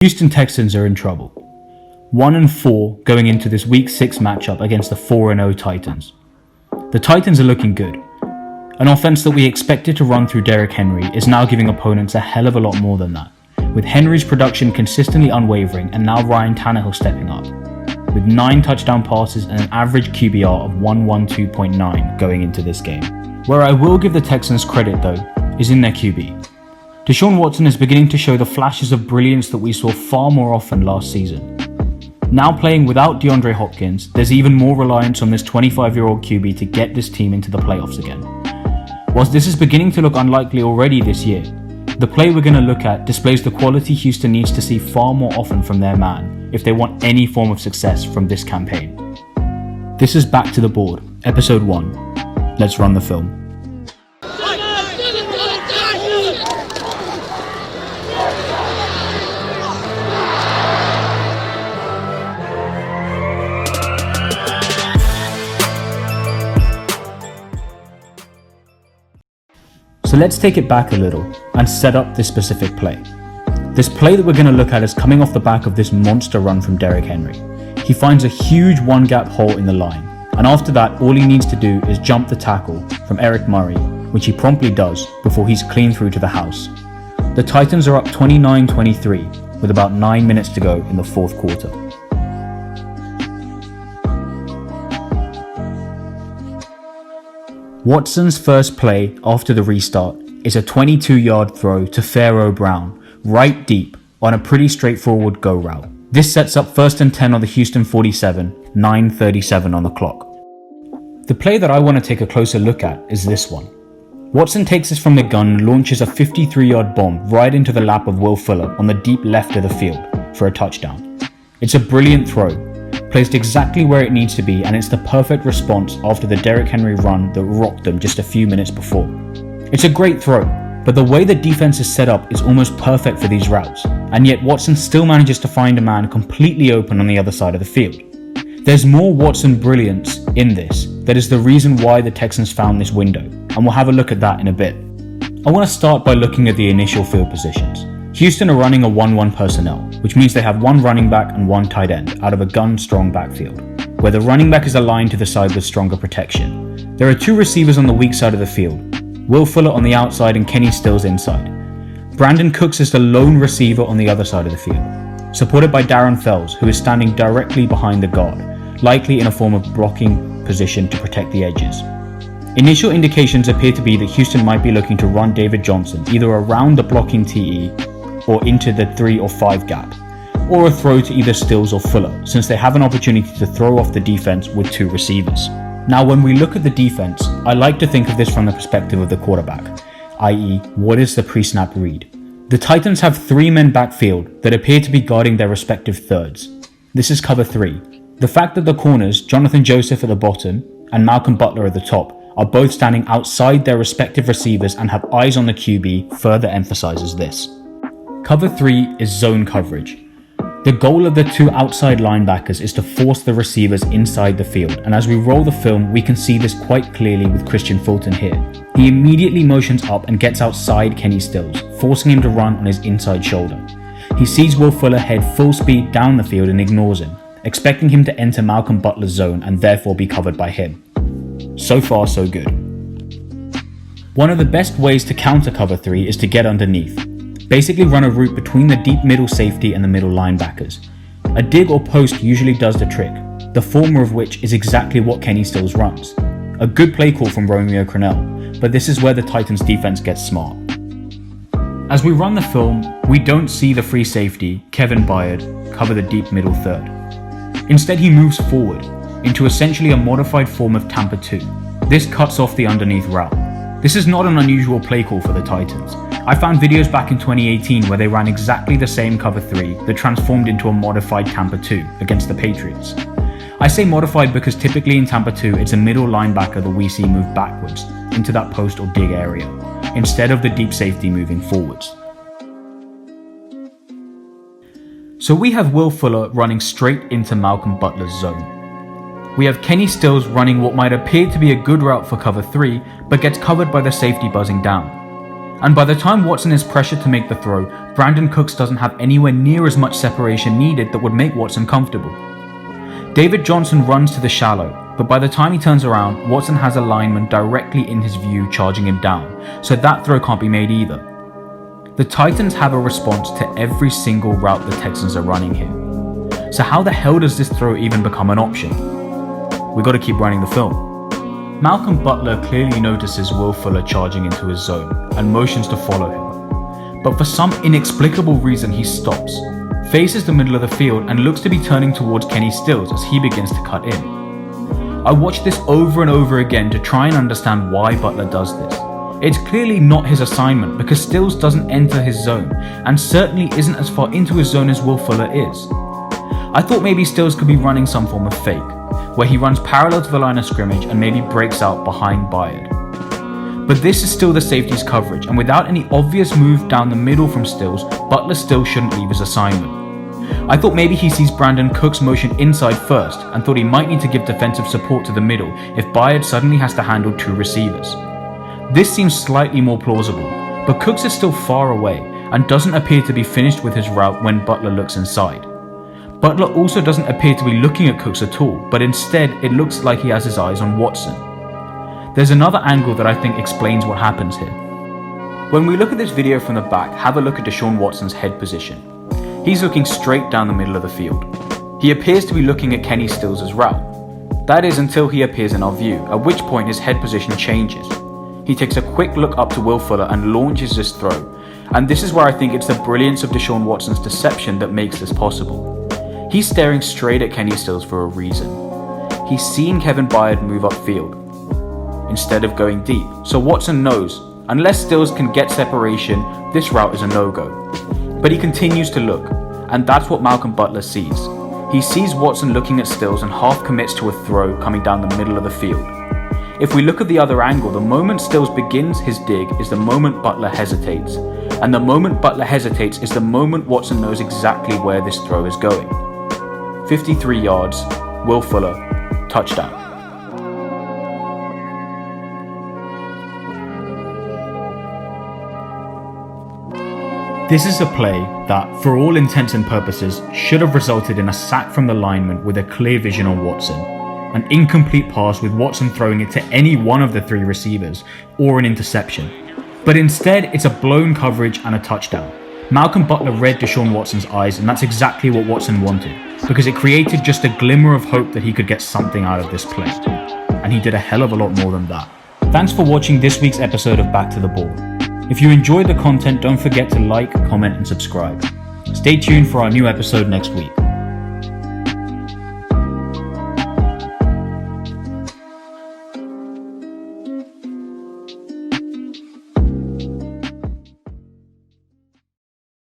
Houston Texans are in trouble. 1-4 going into this Week 6 matchup against the 4-0 Titans. The Titans are looking good. An offense that we expected to run through Derrick Henry is now giving opponents a hell of a lot more than that, with Henry's production consistently unwavering and now Ryan Tannehill stepping up, with 9 touchdown passes and an average QBR of 112.9 going into this game. Where I will give the Texans credit though is in their QB. Deshaun Watson is beginning to show the flashes of brilliance that we saw far more often last season. Now playing without DeAndre Hopkins, there's even more reliance on this 25-year-old QB to get this team into the playoffs again. Whilst this is beginning to look unlikely already this year, the play we're going to look at displays the quality Houston needs to see far more often from their man if they want any form of success from this campaign. This is Back to the Board, Episode 1. Let's run the film. So let's take it back a little and set up this specific play. This play that we're going to look at is coming off the back of this monster run from Derrick Henry. He finds a huge one-gap hole in the line, and after that all he needs to do is jump the tackle from Eric Murray, which he promptly does before he's clean through to the house. The Titans are up 29-23 with about 9 minutes to go in the fourth quarter. Watson's first play after the restart is a 22-yard throw to Pharaoh Brown, right deep on a pretty straightforward go route. This sets up 1st and 10 on the Houston 47, 9:37 on the clock. The play that I want to take a closer look at is this one. Watson takes this from the gun and launches a 53-yard bomb right into the lap of Will Fuller on the deep left of the field for a touchdown. It's a brilliant throw, placed exactly where it needs to be, and it's the perfect response after the Derrick Henry run that rocked them just a few minutes before. It's a great throw, but the way the defense is set up is almost perfect for these routes, and yet Watson still manages to find a man completely open on the other side of the field. There's more Watson brilliance in this that is the reason why the Texans found this window, and we'll have a look at that in a bit. I want to start by looking at the initial field positions. Houston are running a 1-1 personnel, which means they have one running back and one tight end out of a gun-strong backfield, where the running back is aligned to the side with stronger protection. There are 2 receivers on the weak side of the field, Will Fuller on the outside and Kenny Stills inside. Brandon Cooks is the lone receiver on the other side of the field, supported by Darren Fells, who is standing directly behind the guard, likely in a form of blocking position to protect the edges. Initial indications appear to be that Houston might be looking to run David Johnson either around the blocking TE or into the 3 or 5 gap, or a throw to either Stills or Fuller, since they have an opportunity to throw off the defense with 2 receivers. Now when we look at the defense, I like to think of this from the perspective of the quarterback, i.e. what is the pre-snap read? The Titans have 3 men backfield that appear to be guarding their respective thirds. This is cover 3. The fact that the corners, Jonathan Joseph at the bottom and Malcolm Butler at the top, are both standing outside their respective receivers and have eyes on the QB further emphasizes this. Cover 3 is zone coverage. The goal of the 2 outside linebackers is to force the receivers inside the field, and as we roll the film we can see this quite clearly with Christian Fulton here. He immediately motions up and gets outside Kenny Stills, forcing him to run on his inside shoulder. He sees Will Fuller head full speed down the field and ignores him, expecting him to enter Malcolm Butler's zone and therefore be covered by him. So far so good. One of the best ways to counter cover 3 is to get underneath. Basically run a route between the deep middle safety and the middle linebackers. A dig or post usually does the trick, the former of which is exactly what Kenny Stills runs. A good play call from Romeo Crennel, but this is where the Titans defense gets smart. As we run the film, we don't see the free safety, Kevin Byard, cover the deep middle third. Instead he moves forward into essentially a modified form of Tampa 2. This cuts off the underneath route. This is not an unusual play call for the Titans. I found videos back in 2018 where they ran exactly the same cover 3 that transformed into a modified Tampa 2 against the Patriots. I say modified because typically in Tampa 2 it's a middle linebacker that we see move backwards into that post or dig area, instead of the deep safety moving forwards. So we have Will Fuller running straight into Malcolm Butler's zone. We have Kenny Stills running what might appear to be a good route for cover 3, but gets covered by the safety buzzing down. And by the time Watson is pressured to make the throw, Brandon Cooks doesn't have anywhere near as much separation needed that would make Watson comfortable. David Johnson runs to the shallow, but by the time he turns around, Watson has a lineman directly in his view charging him down, so that throw can't be made either. The Titans have a response to every single route the Texans are running here. So how the hell does this throw even become an option? We gotta keep running the film. Malcolm Butler clearly notices Will Fuller charging into his zone and motions to follow him. But for some inexplicable reason he stops, faces the middle of the field and looks to be turning towards Kenny Stills as he begins to cut in. I watched this over and over again to try and understand why Butler does this. It's clearly not his assignment because Stills doesn't enter his zone and certainly isn't as far into his zone as Will Fuller is. I thought maybe Stills could be running some form of fake, where he runs parallel to the line of scrimmage and maybe breaks out behind Bayard. But this is still the safety's coverage, and without any obvious move down the middle from Stills, Butler still shouldn't leave his assignment. I thought maybe he sees Brandon Cooks motion inside first and thought he might need to give defensive support to the middle if Bayard suddenly has to handle two receivers. This seems slightly more plausible, but Cooks is still far away and doesn't appear to be finished with his route when Butler looks inside. Butler also doesn't appear to be looking at Cooks at all, but instead it looks like he has his eyes on Watson. There's another angle that I think explains what happens here. When we look at this video from the back, have a look at Deshaun Watson's head position. He's looking straight down the middle of the field. He appears to be looking at Kenny Stills' route. That is until he appears in our view, at which point his head position changes. He takes a quick look up to Will Fuller and launches this throw. And this is where I think it's the brilliance of Deshaun Watson's deception that makes this possible. He's staring straight at Kenny Stills for a reason. He's seen Kevin Bayard move upfield instead of going deep, so Watson knows, unless Stills can get separation, this route is a no-go. But he continues to look, and that's what Malcolm Butler sees. He sees Watson looking at Stills and half commits to a throw coming down the middle of the field. If we look at the other angle, the moment Stills begins his dig is the moment Butler hesitates, and the moment Butler hesitates is the moment Watson knows exactly where this throw is going. 53 yards, Will Fuller, touchdown. This is a play that, for all intents and purposes, should have resulted in a sack from the lineman with a clear vision on Watson, an incomplete pass with Watson throwing it to any one of the three receivers, or an interception. But instead, it's a blown coverage and a touchdown. Malcolm Butler read Deshaun Watson's eyes, and that's exactly what Watson wanted, because it created just a glimmer of hope that he could get something out of this play. And he did a hell of a lot more than that. Thanks for watching this week's episode of Back to the Ball. If you enjoyed the content, don't forget to like, comment, and subscribe. Stay tuned for our new episode next week.